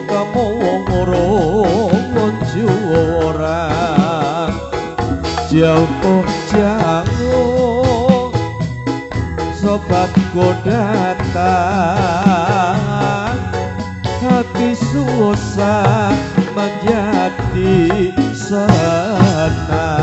kamu wong orang jauh jauh sobatku datang hati susah menjadi senang.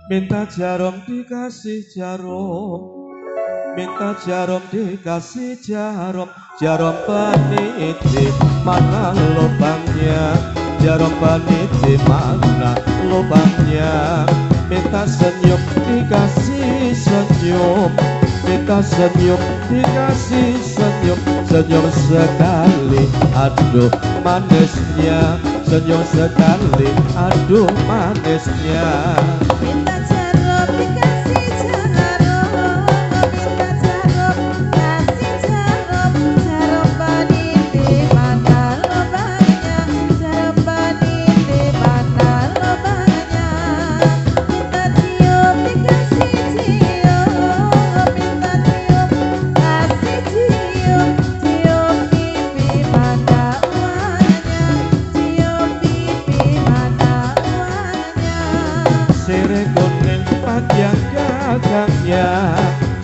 Minta jarum dikasih jarum, minta jarum dikasih jarum, jarum peniti mana lubangnya, jarum peniti mana lubangnya. Minta senyum dikasih senyum, minta senyum dikasih senyum, senyum sekali aduh manisnya, senyum sekali aduh manisnya.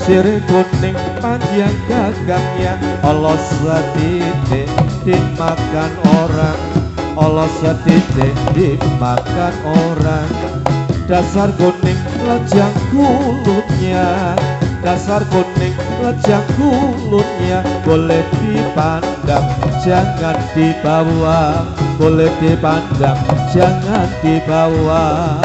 Sirih kuning panjang gagangnya, olos setitik dimakan orang, olos setitik dimakan orang. Dasar kuning lejang kulutnya, dasar kuning lejang kulutnya, boleh dipandang jangan dibawa, boleh dipandang jangan dibawa.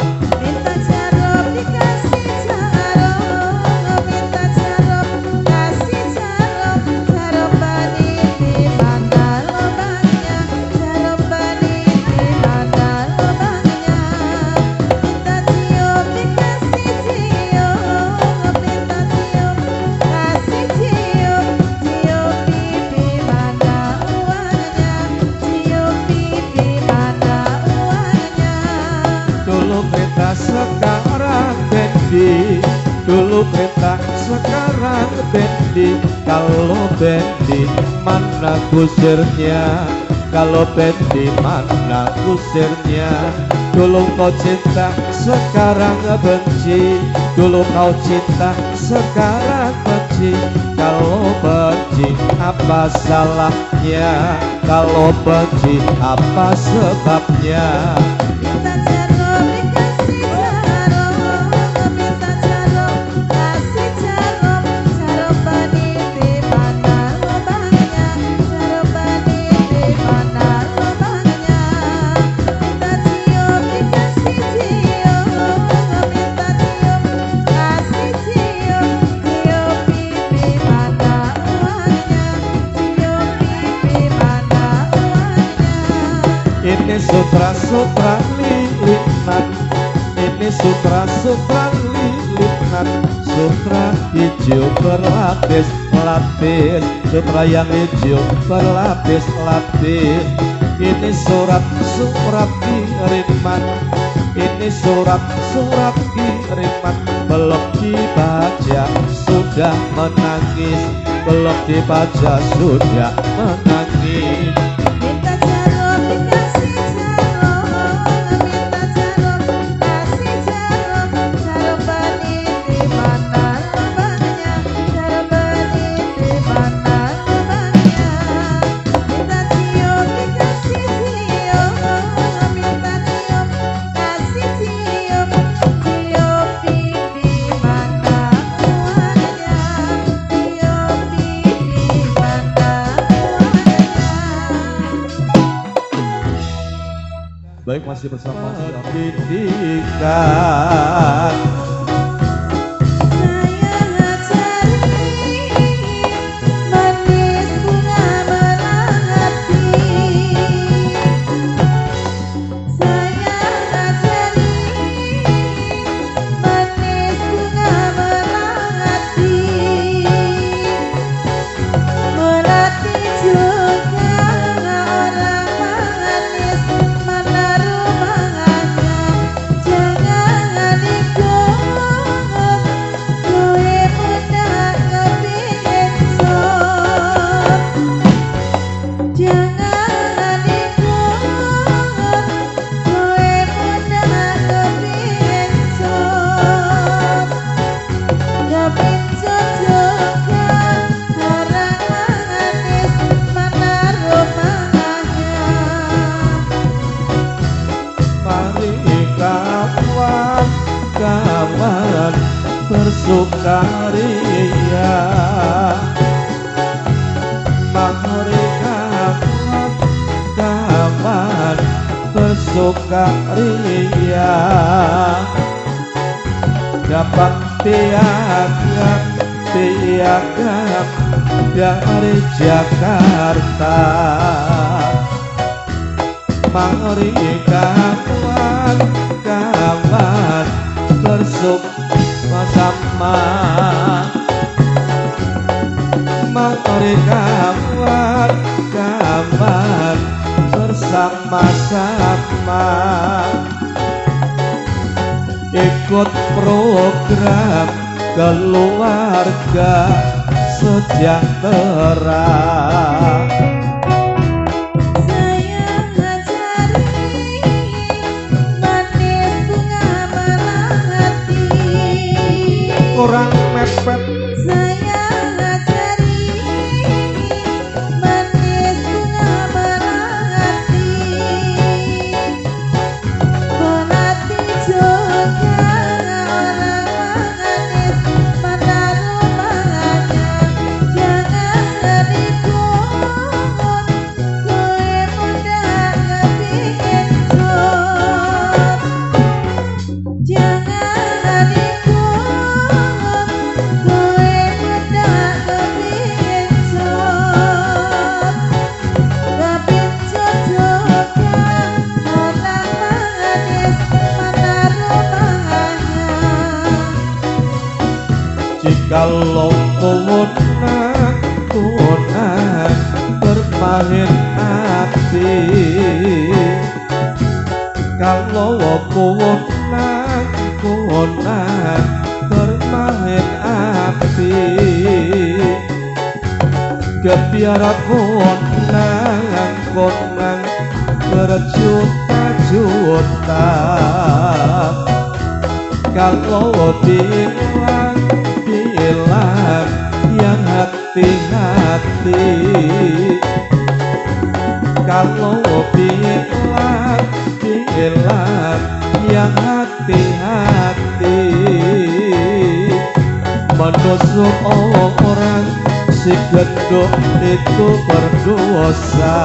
Sekarang bendi, dulu kereta sekarang bendi. Kalau bendi mana kusirnya, kalau bendi mana kusirnya. Dulu kau cinta sekarang benci, dulu kau cinta sekarang benci. Kalau benci apa salahnya, kalau benci apa sebabnya. Ini sutra-sutra lilitan, ini sutra-sutra lilitan, sutra hijau berlapis-lapis, sutra yang hijau berlapis-lapis. Ini surat-surat kiriman, ini surat-surat kiriman, belum dibaca sudah menangis, belum dibaca sudah menangis. Minta jarum dikasih jarum, masih bersama pendidikan. Kawan bersukaria, mari kawan bersukaria, dapat piagam dari Jakarta. Mari kawan bersama, mari kawan bersama-sama ikut program keluarga sejahtera. Orang mepet saya ngajari manis bunga melati, melati juga orang manis mana rumahnya. Jangan dikut gue muda kepingin job, jangan dikut kalau kunang bermain hati, kalau kunang bermain hati, kebiara kunang berjuta-juta. Kalau bilang yang hati-hati, kalau bilang yang hati-hati, menusuk orang si gendut itu berdosa.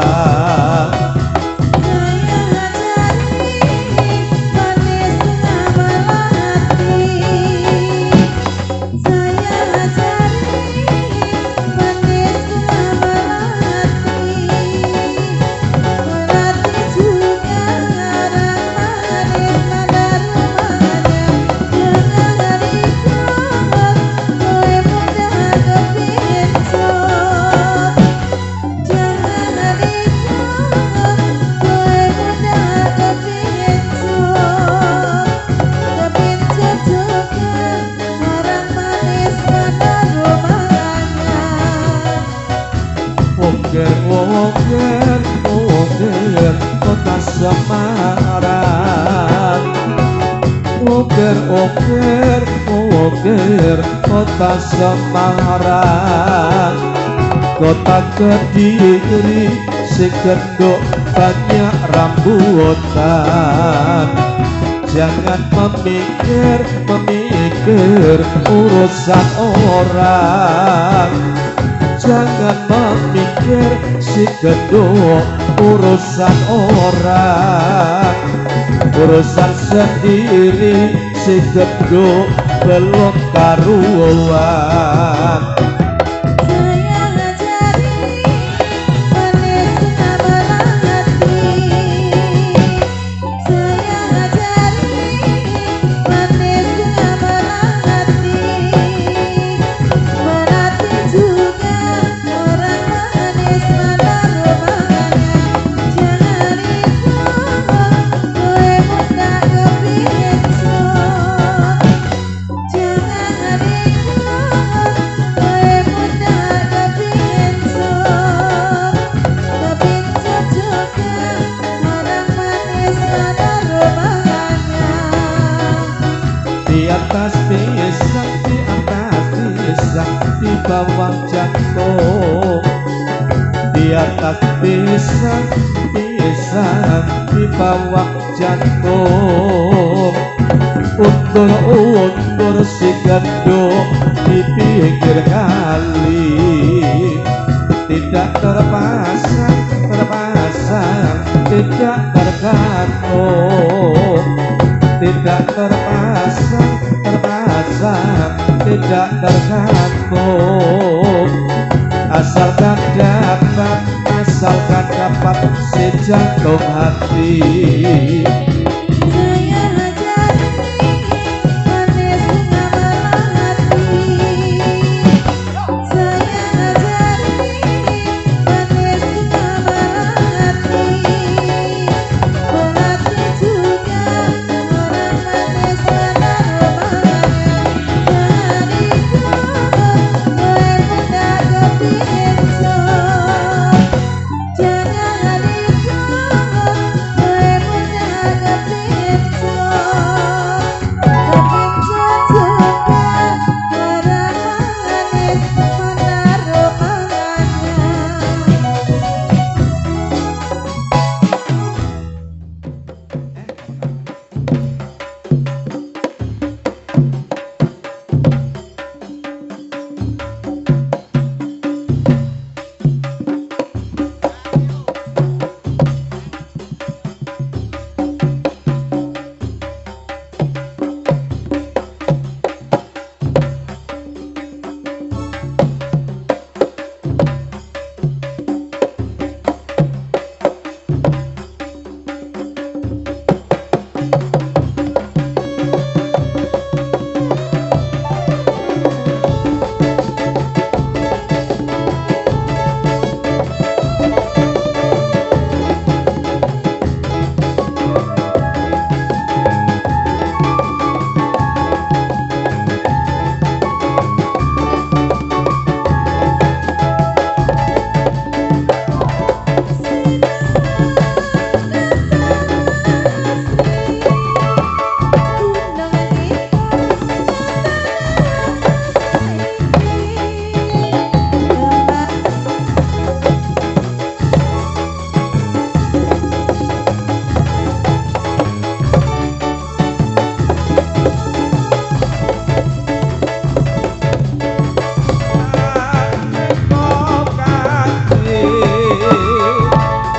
Oger kota Semarang, oger kota Semarang, kota Kediri si gendok banyak rambutan. Jangan memikir urusan orang, jangan memikir si gendok urusan orang, urusan sendiri si genduk belum karuan. Sayang ajari manis ngamelang hati. Sayang ajari manis ngamelang hati. Berarti juga orang manis mana rumahnya. Jangan ikut gue muda kepingin son. Jangan ikut gue muda kepingin son. Kepincut juga orang manis mana rumahnya. Di atas pisang, di atas pisang, di bawah jantung. Di atas pisang, pisang, di bawah jantung. Undur-undur si gendung di pinggir kali. Tidak terpasang, terpasang, tidak tergantung. Tidak terpasang, terpasang, tidak tergantung. Asalkan dapat si jantung hati. Sayang ajari manis ngamelang hati. Sayang ajari manis ngamelang hati. Berarti juga orang manis mana rumahnya. Jangan ikut gue muda kepingin son. Jangan ikut gue muda kepingin son. Kepincut juga orang manis mana rumahnya.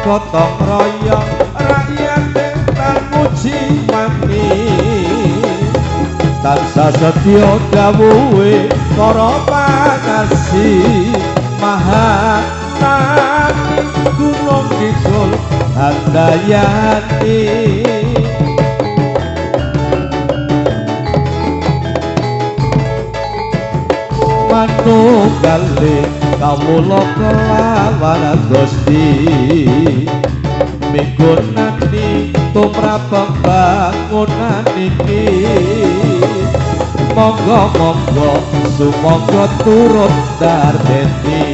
Gotong royong rakyat dan muji mani. Tansah setya dawuhe para panasi. Mahatani Gunung Kidul Handayani. Manunggalé kawula kelawan Gusti. Migunani tumrap pembangunan iki. Monggo-monggo sumangga turut dardeni.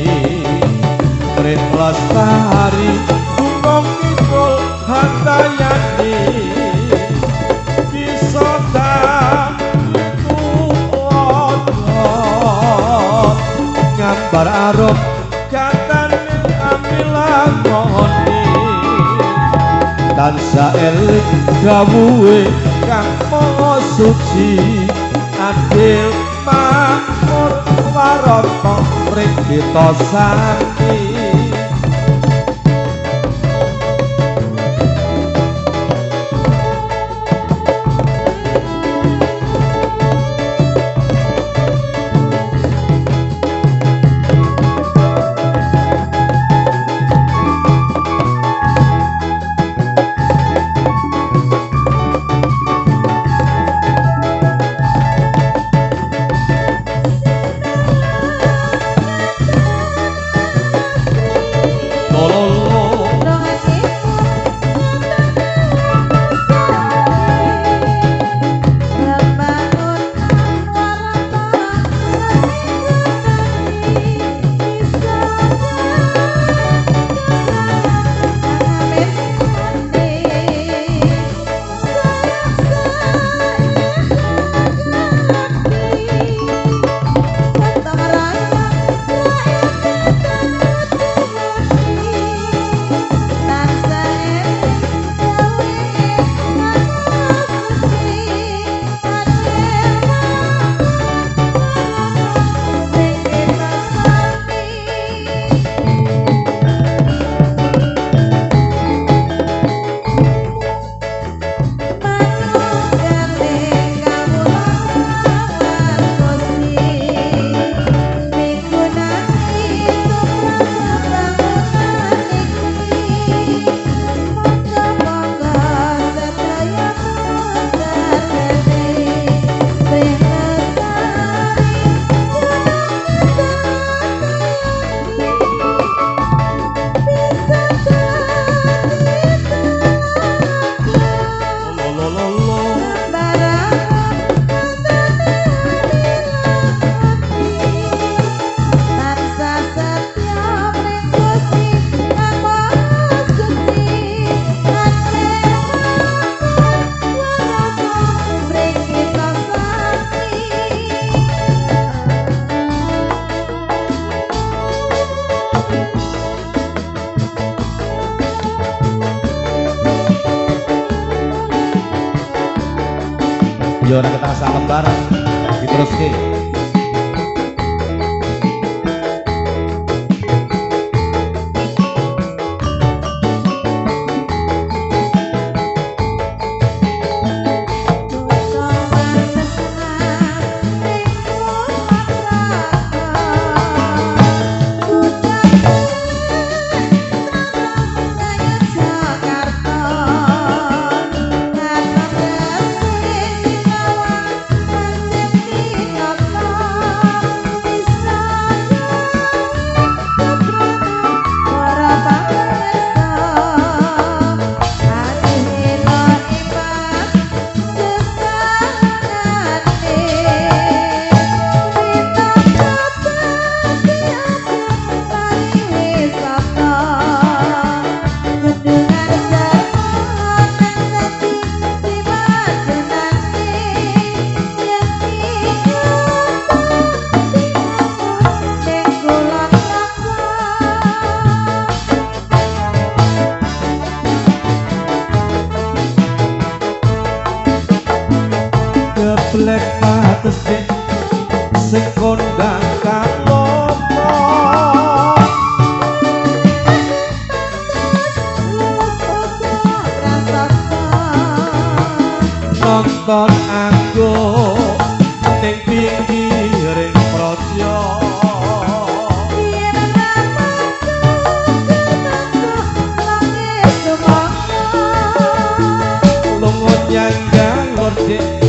Trit Lestari Gunung Kidul Handayani. Bisa gambar arum katane amilangoni. Tansah eling dawuhe kang maha suci. Adil makmur warata mring kita sami. Yo nek kita rasa lembar diteruske. Geblek patese sing kondang kalopo nonton aku ning pinggiring praja lunga nyanggang lordek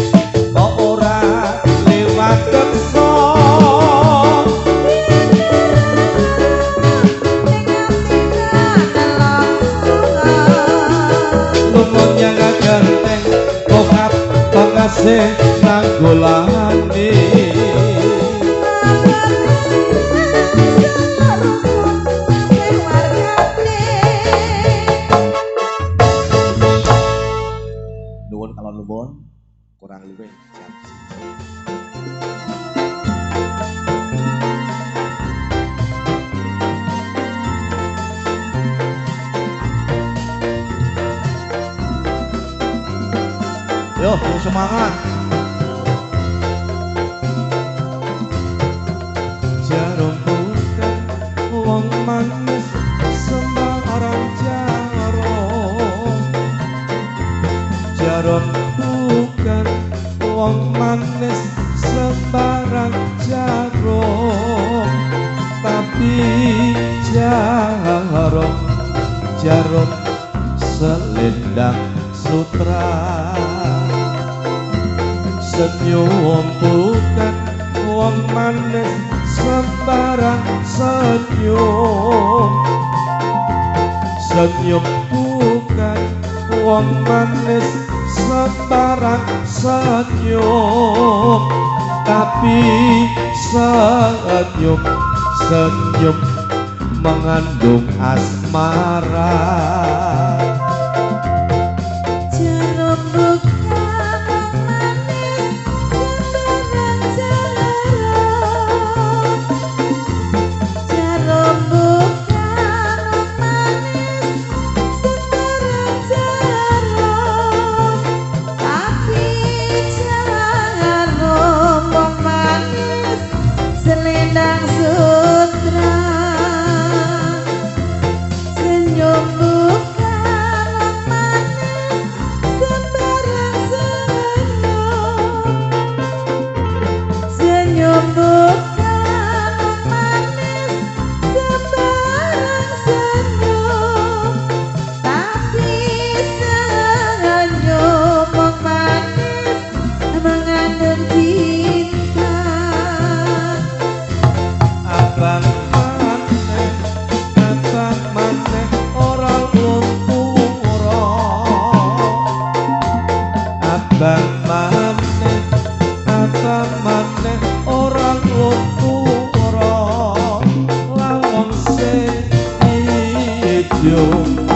sing nanggolane nuwun kalau nuwun kurang luwih jam 1. Yo, semangat. Jarum bukan wong manis sembarang jarum. Jarum bukan wong manis sembarang jarum. Tapi jarum selendang sutra. Senyum bukan wong manis sembarang senyum. Senyum bukan wong manis sembarang senyum. Tapi senyum mengandung asmara.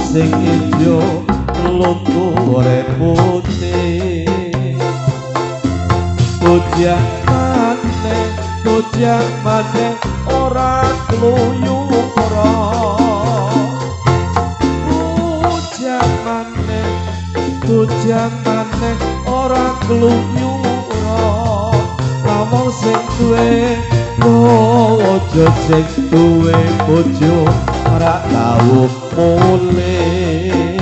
Sing ijo lunture putih Bujang maneh ora kluyura Bujang maneh ora kluyura duwe bojo sing duwe bojo ora tau mulih.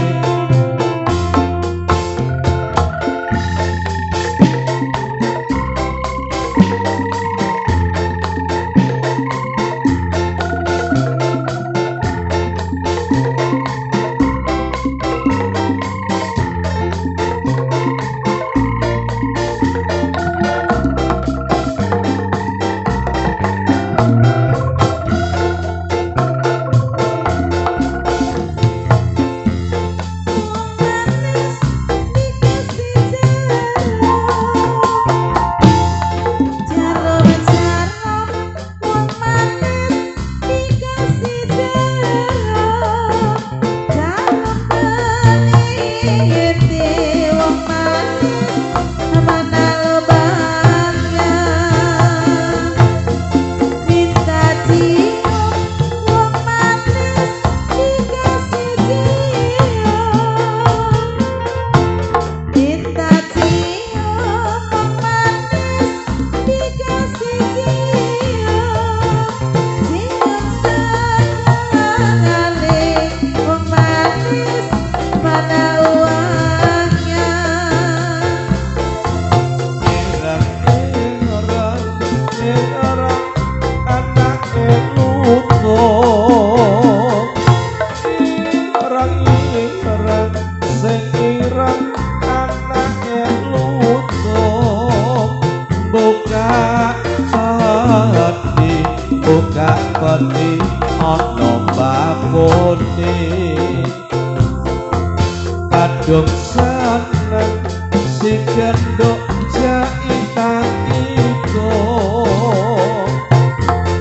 Kadung seneng si gendok jaitan itu,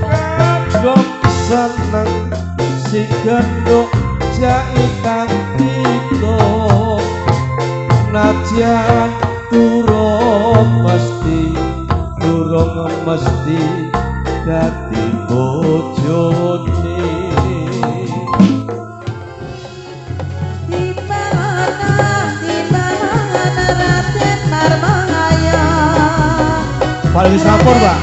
kadung seneng si gendok jaitan itu, najan durung mesti dadi bojone. Paling sampur, Pak.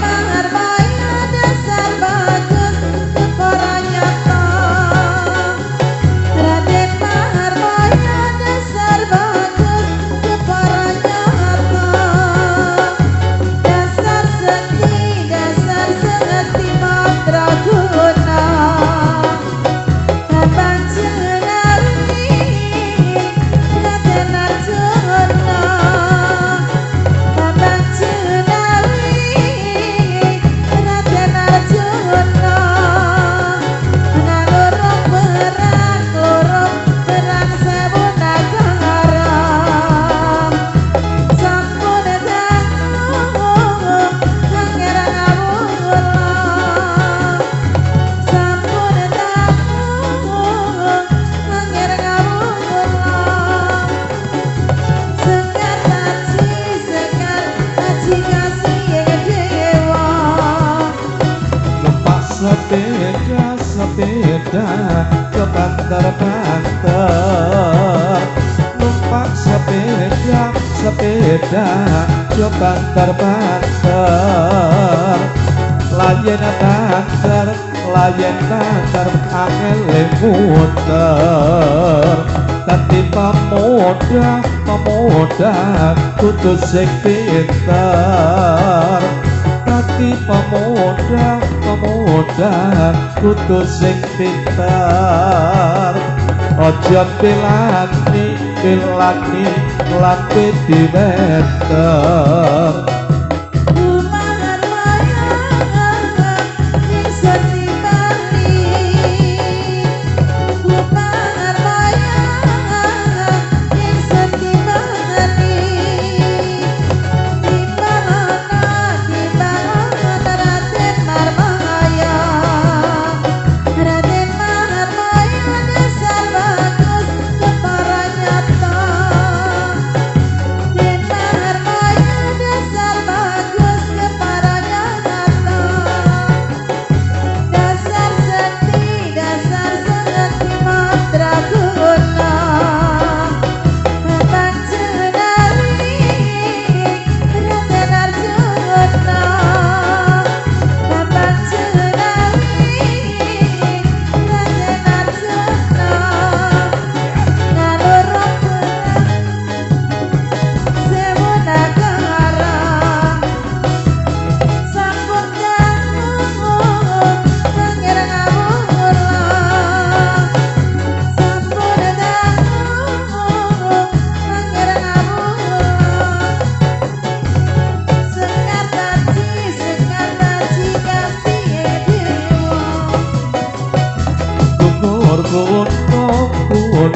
Sepeda ke banter-banter, numpak sepeda ke banter-banter, layen banter angel muter, dadi pemuda kudu sing pinter, dadi pemuda kudu sing pinter, aja pilani lambe diweter.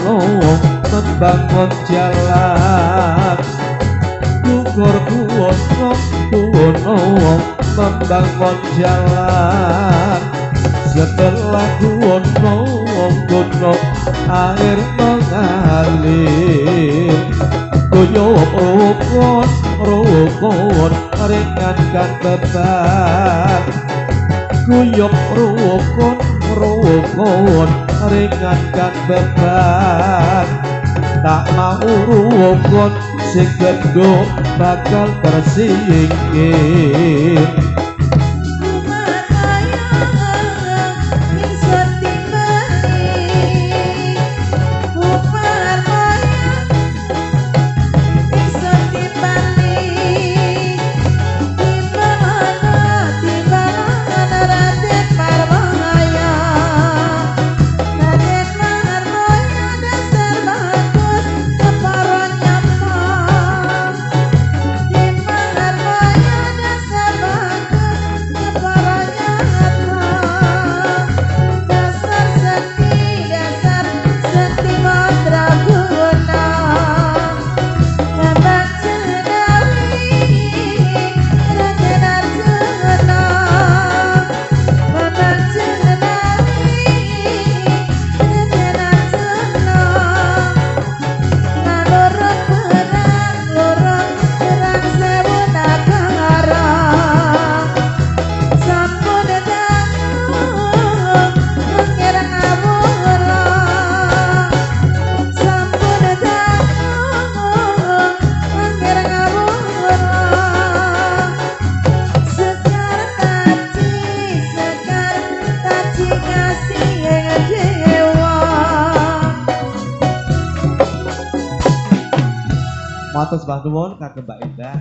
kuwono membangun jalan Gugur kuwono membangun jalan Setelah kuwono gunung air mengalir Guyup rukun ringankan beban Guyup rukun ringankan beban Tak mau rukun sing gendut bakal tersingkir Matur sembah nuwun kagem Mbak Indah.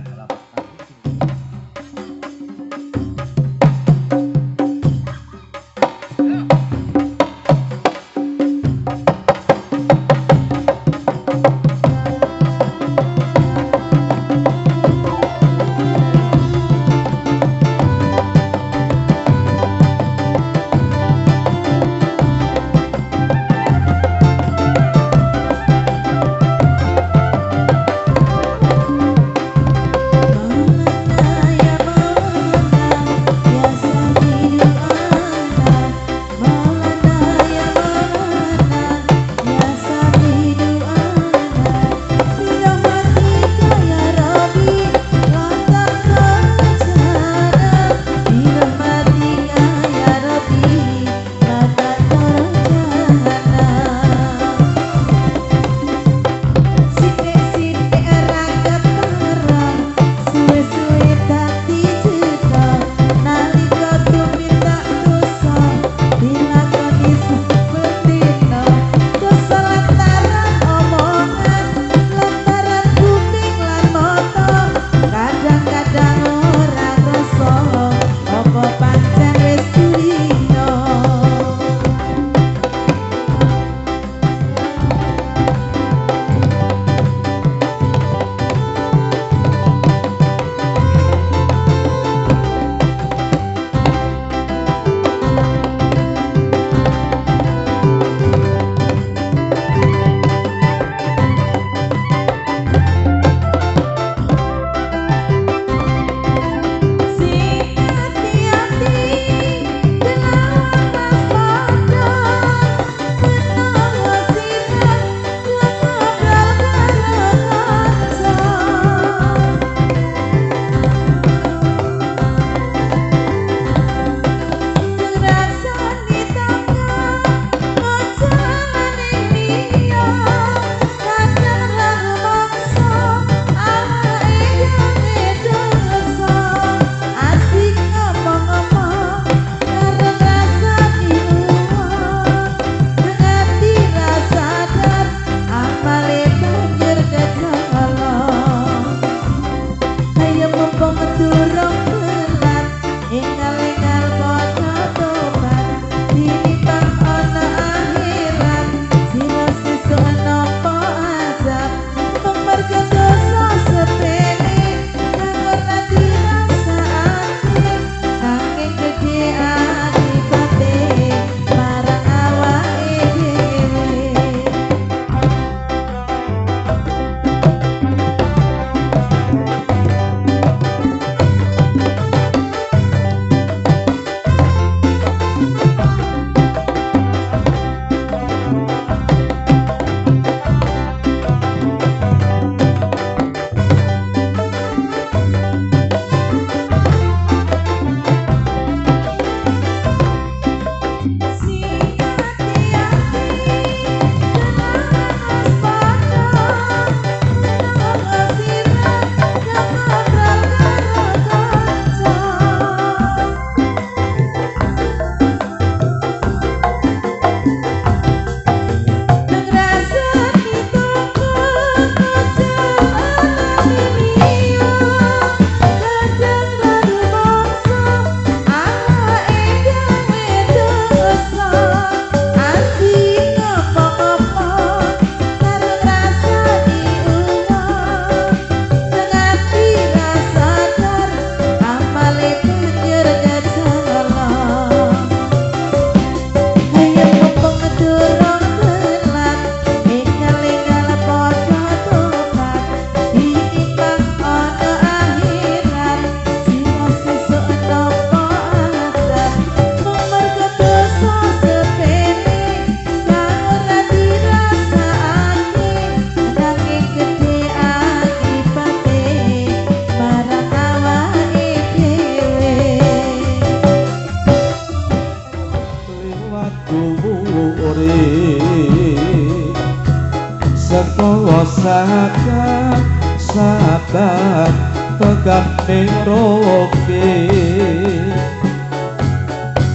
sabar tekan miroke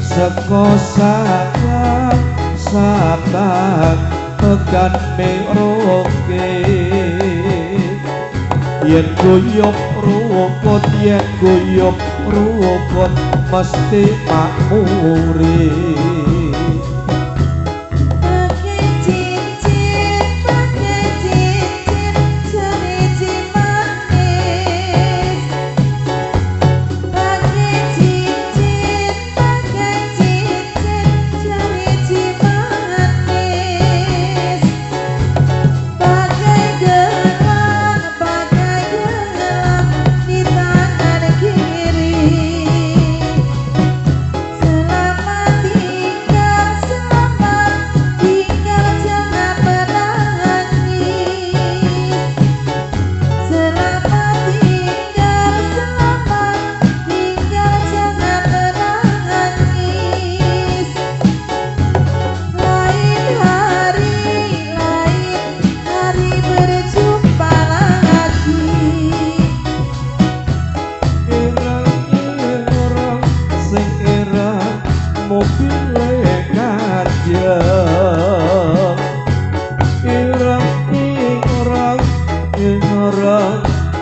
seko sabar sabar tekan miroke yen guyub rukun yen guyub rukun mesti makmuri pakai cincin cerita manis pakai cincin cerita manis pakai gelang di tangan kiri selamat tinggal jangan menangis selamat tinggal jangan menangis lain hari berjumpa lagi ireng-ireng sing ireng mobile kadang ireng-ireng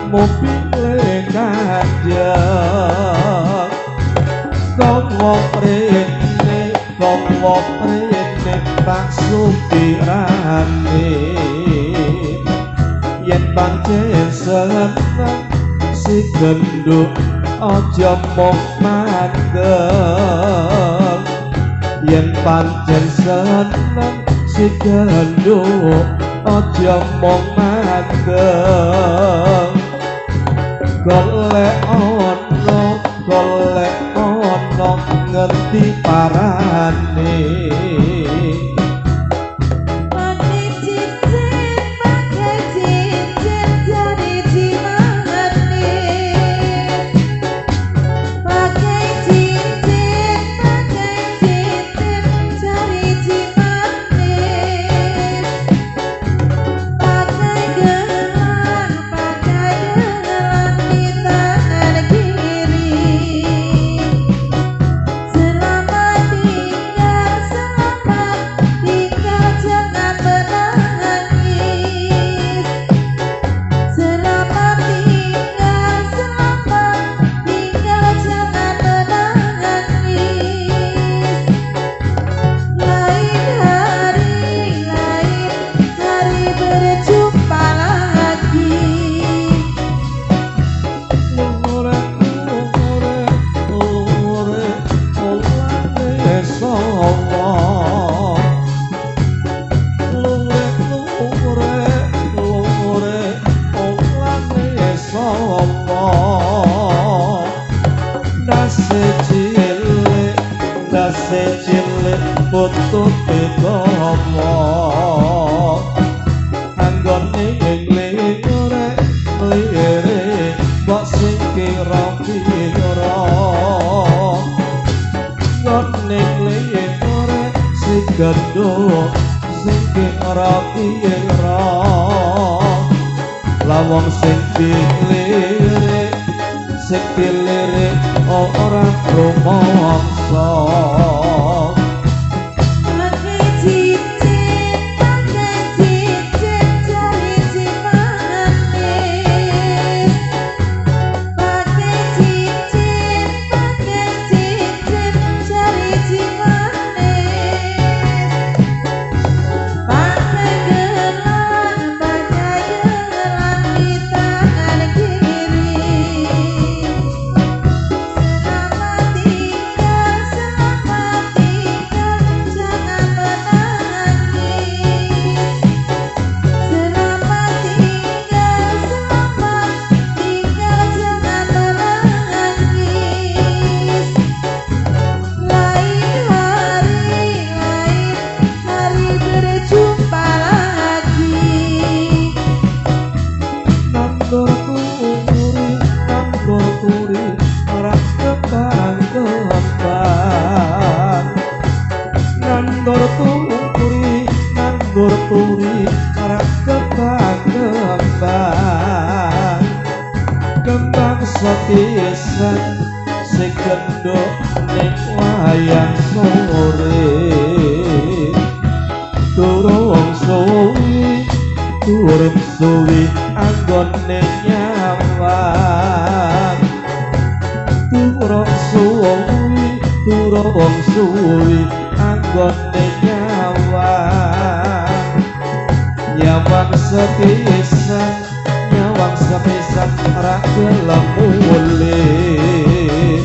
mobile kadang kowo prene tak supirane yen pancen seneng si genduk aja mung mandeng yen pancen seneng si genduk aja mung mandeng golek ono ngerti parane pakai cincin jari manis pakai cincin jari manis pakai gelang di tangan kiri selamat tinggal jangan menangis selamat tinggal jangan menangis lain hari berjumpa lagi cilik putut etomo anggone nglire kok sing kira-kira ngone nglire sing genduk sing kira-kira lawang sing dilirik ora rumangsa pakai cincin jari manis pakai cincin jari manis pakai gelang di tangan kiri selamat tinggal kembang sepisan sing genduk ning wayang sore durung suwi anggone nyawang durung suwi anggone nyawang sepisan ra gelem mulih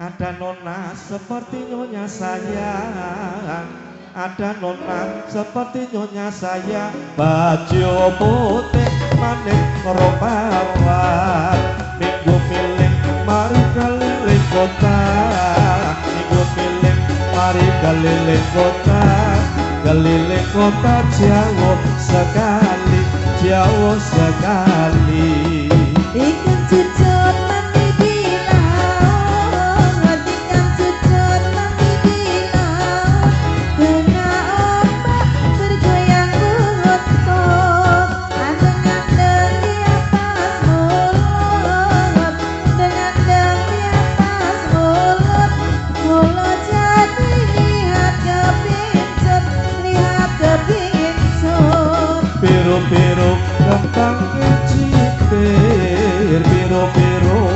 ada nona seperti nyonya sayang, ada nona seperti nyonya sayang, baju putih manik ropawan, minggu milih mari keliling kota, minggu milih mari keliling kota jauh sekali, jauh sekali. Ikan cucut mandi bilang, ikan cucut mandi bilang, kena ombak bergoyang buntut, dengan di atas mulut, dengan di atas mulut, mulut jadi lihat kepincut, Biru-biru kembang cipir, biru-biru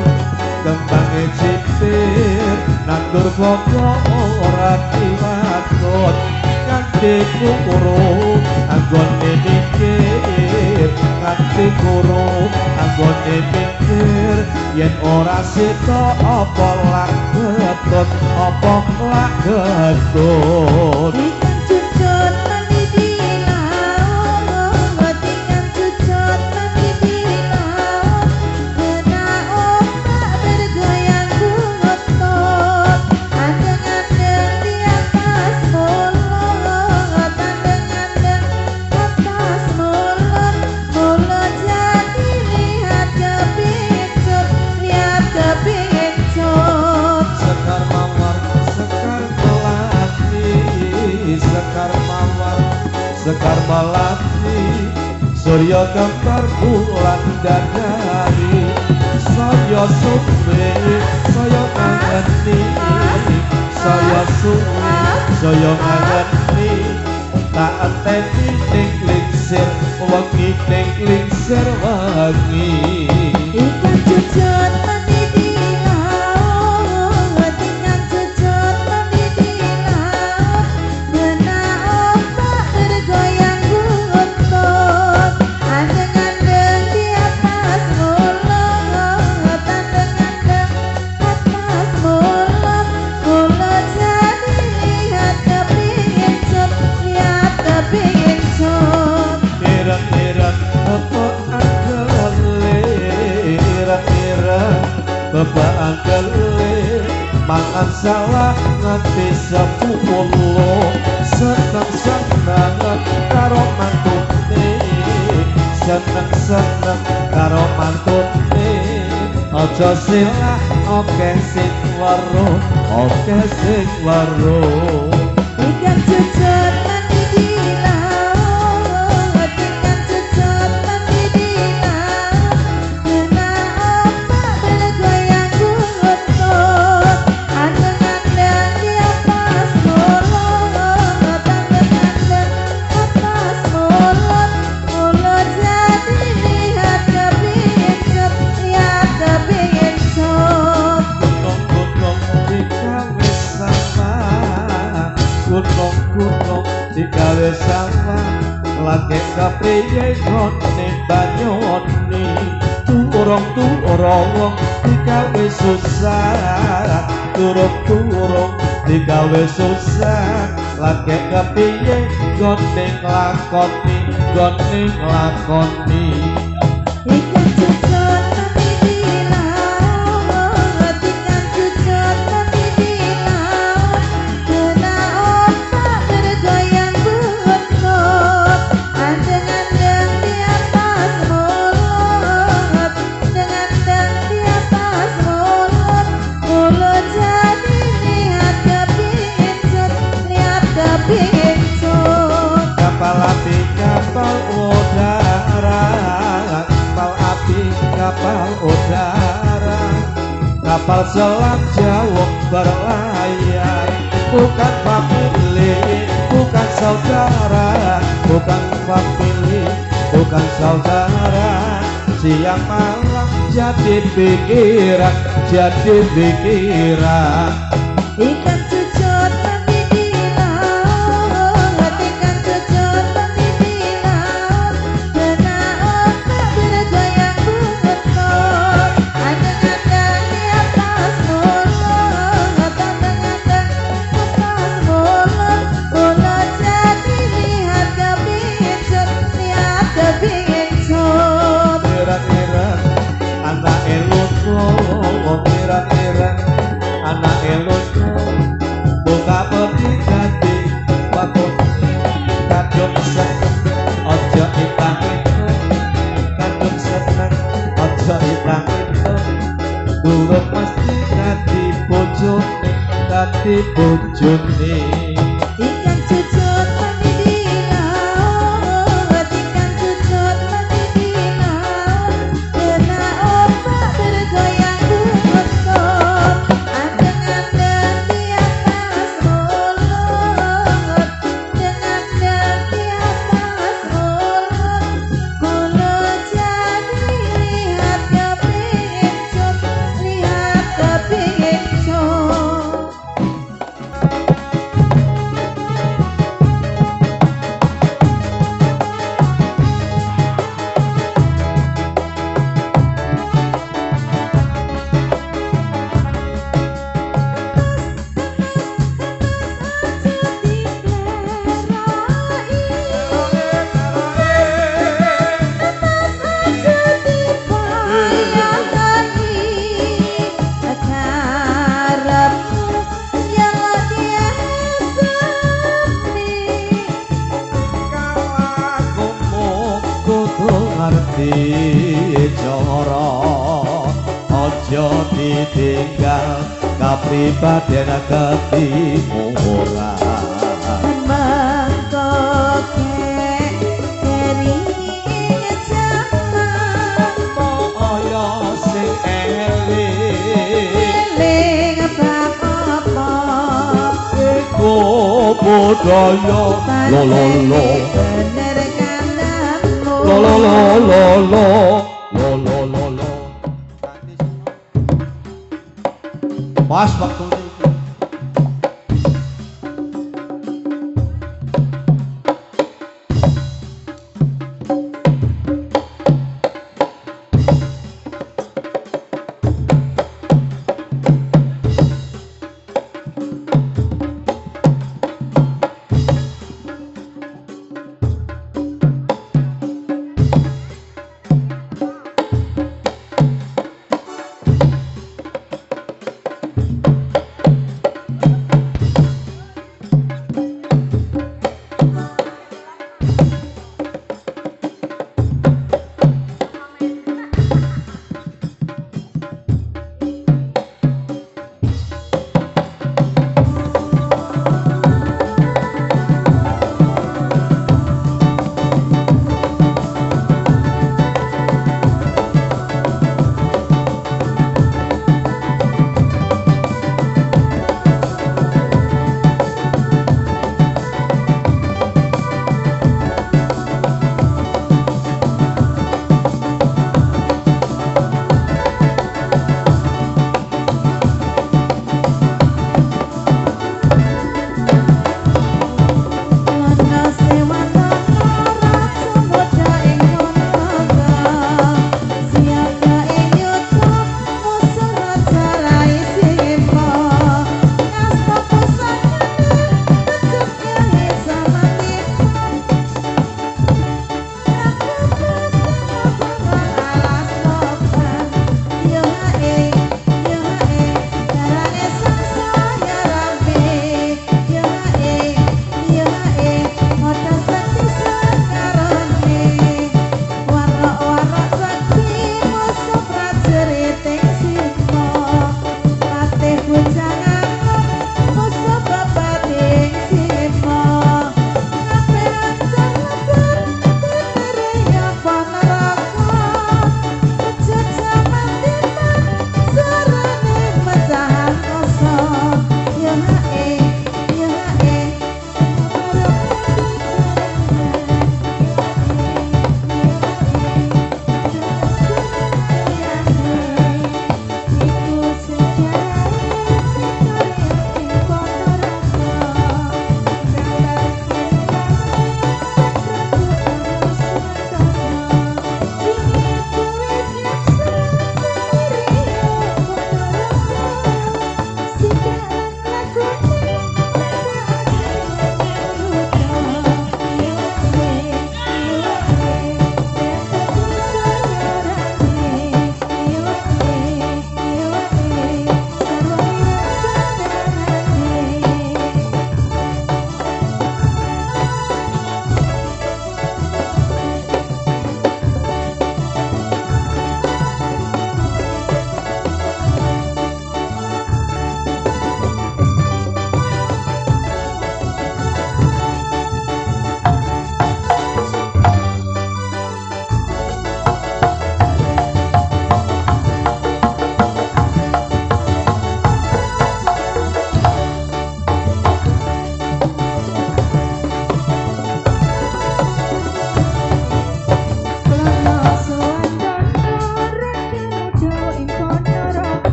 kembang cipir, nandur pokok ora kiwakut, nganti kuru anggone mikir, nganti kuru anggone mikir, yen ora sida apa lak getut, apa lak getut. ikan cucut mandi di laut, ikan cucut mandi di laut, kena ombak bergoyang buntut, andeng-andeng di atas mulut, andeng-andeng atas mulut, mulut jadi lihat kepincut, Sekar mawar, sekar melati, sekar mawar, sekar melati, surya kembar bulan dadari, saya suwe, saya ngangeni, saya suwe, saya ngangeni, tak enteni ning lingsir wengi, ning lingsir wengi. ikan cucut mandi di laut, ikan cucut mandi di laut, kena ombak bergoyang buntut, andeng-andeng di atas mulut, andeng-andeng atas mulut, mulut jadi lihat kepincut, Ireng-ireng bapak anggele, ireng-ireng bapak anggele, mangan sawah nganti 10, seneng-seneng karo mantune, seneng-seneng karo mantune, aja silah akeh sing weruh, akeh sing weruh. ikan cucut mandi di laut, ikan cucut mandi di laut, kena ombak bergoyang buntut, andeng-andeng di atas mulut, andeng-andeng atas mulut, mulut jadi lihat kepincut, Gunung-gunung di gawe sama, kuno digawe sawah lagi kepriye gone banyoni turung digawe susah turung digawe susah lagi kepriye gone nglakoni Ikan cucut tapi di laut, ikan cucut tapi di laut, kena ombak bergoyang bergot, andeng-andeng di atas mulut, dengan-andeng di atas mulut, mulut jadi lihat kepincut, kapal api kapal udara kapal selam jauh berlayar bukan famili bukan saudara bukan famili bukan saudara siang malam jadi pikiran ikan cucut tapi di laut, ikan cucut tapi di laut, kena ombak bergoyang bergot, andeng-andeng di atas mulut, andeng-andeng di atas mulut, mulut jadi lihat kepincut, Irang-irang anak elutku irang-irang anak elutku buka peti dadi waktu kadung seneng ojo itang itu kadung seneng ojo itang itu durung mesti dadi bojone ikan cucut tapi di laut, ikan cucut tapi di laut, kena ombak bergoyang bergot, andeng-andeng di atas mulut, andeng-andeng di atas mulut, mulut jadi lihat kepincut. ngerti cara aja ditinggal kapribaden ketimuran budaya lo pas waktunya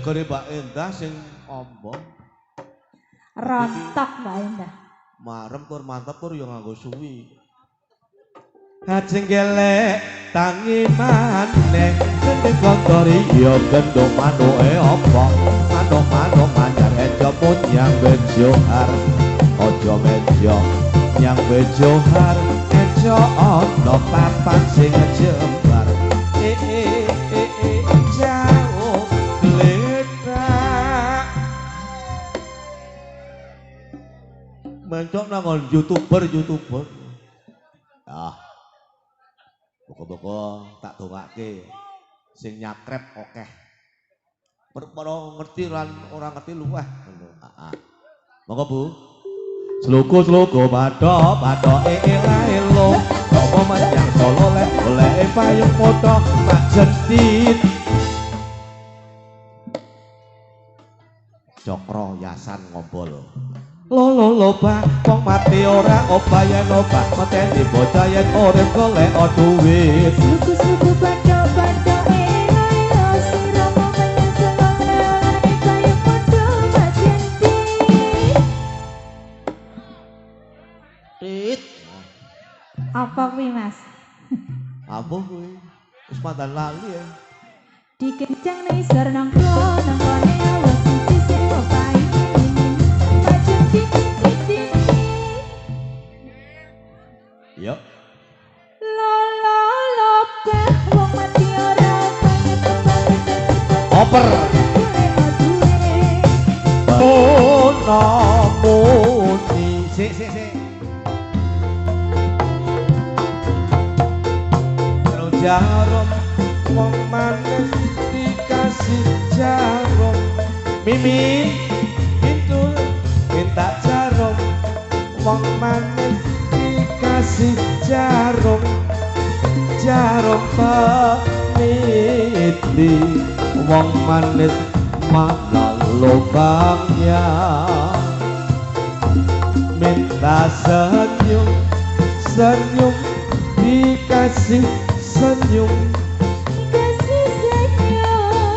regane Mbak Endah sing ombo. Rontok Mbak Endah. Marem tur mantep tur yo nganggo suwi. Hajeng gelek tangi maneh sendek kontori yo gendong manuke apa manuk manyar ejo punyang bejohar ojo mejo yang bejohar ejo ono papan sing jembar jauh gledak mencok nang youtuber Ah. Pokok-pokok tak dongake sing nyakrep akeh. Perkara ngerti lan ora ngerti luweh ngono. Heeh. Monggo Bu. Sluku bathok elo apa menyang solo oleh payung foto mak jentit Cokro Yasan ngombol. lo bah wong mati ora obayan obah mateni bocah yen urip golek duit Suku-suku bathok elo sirama menyang selone kaya padha majenti. Tit. Apa kuwi Mas? Apa kuwi? Wis mandan lali ya. Dikencang ning isor nang kone awas siji sing opae majenti. Yo. Lolopeh wong mati ora pengen banget oper muni sik jarum wong manis dikasih jarum mimin itu minta jarum wong manis dikasih jarum peniti wong manis mana lubangnya minta senyum dikasih senyum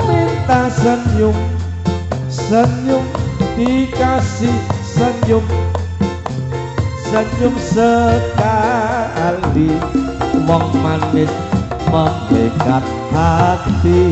minta senyum dikasih senyum sekali wong manis memikat hati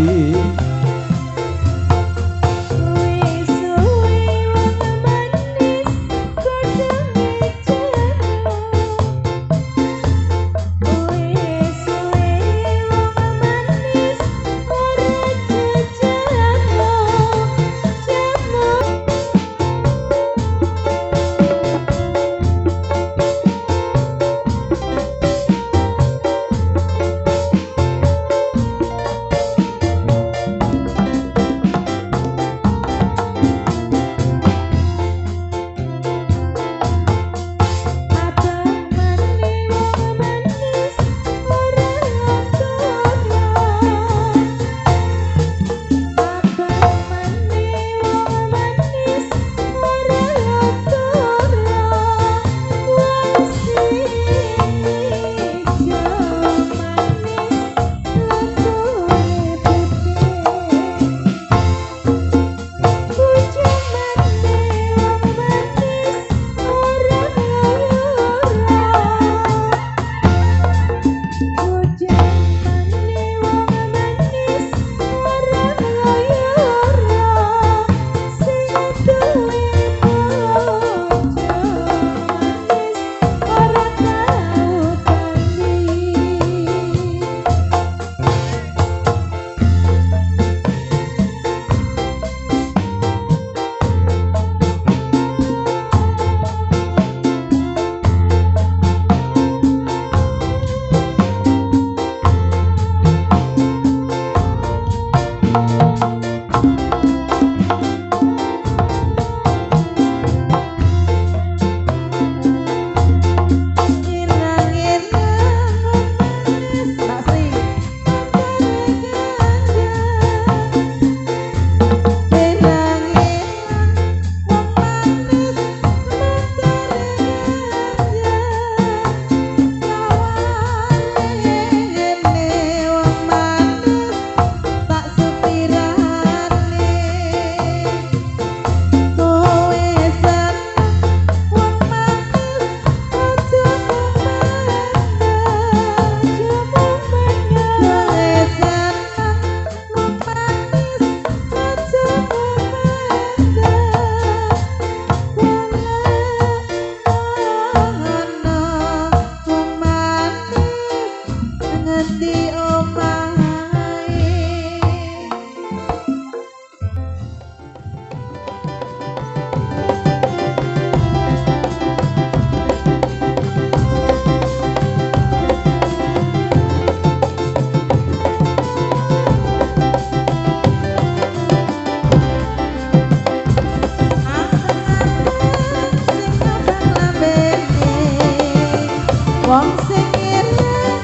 Wong sing ireng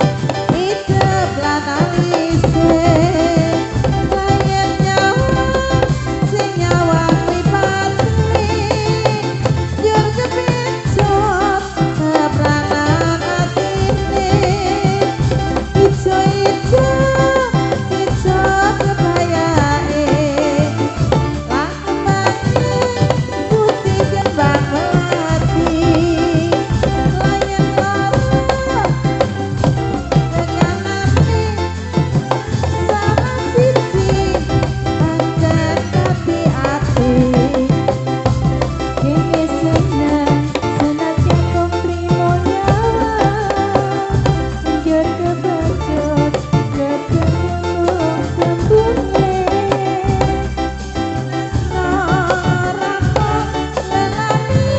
idep lan alise layan nyawa sing nyawang lipati jur kepincut kepranan atine ijo-ijo ijo kebayae lan kembangnya putih kembang melati layan loro kekanane salah siji pancen tapi ati kene seneng senajan kok trimo nyawa njur kebencut kedengung tembune narapok lelani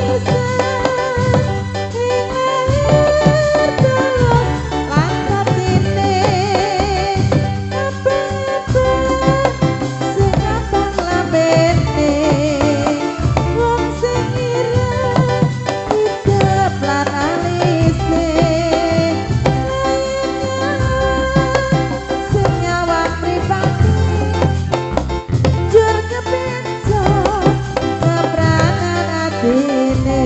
ing leher dalam lan batine abang-abang sing abang lambene wong sing ireng idep lan alise sing nyawang mripate jur kepincut kepranan atine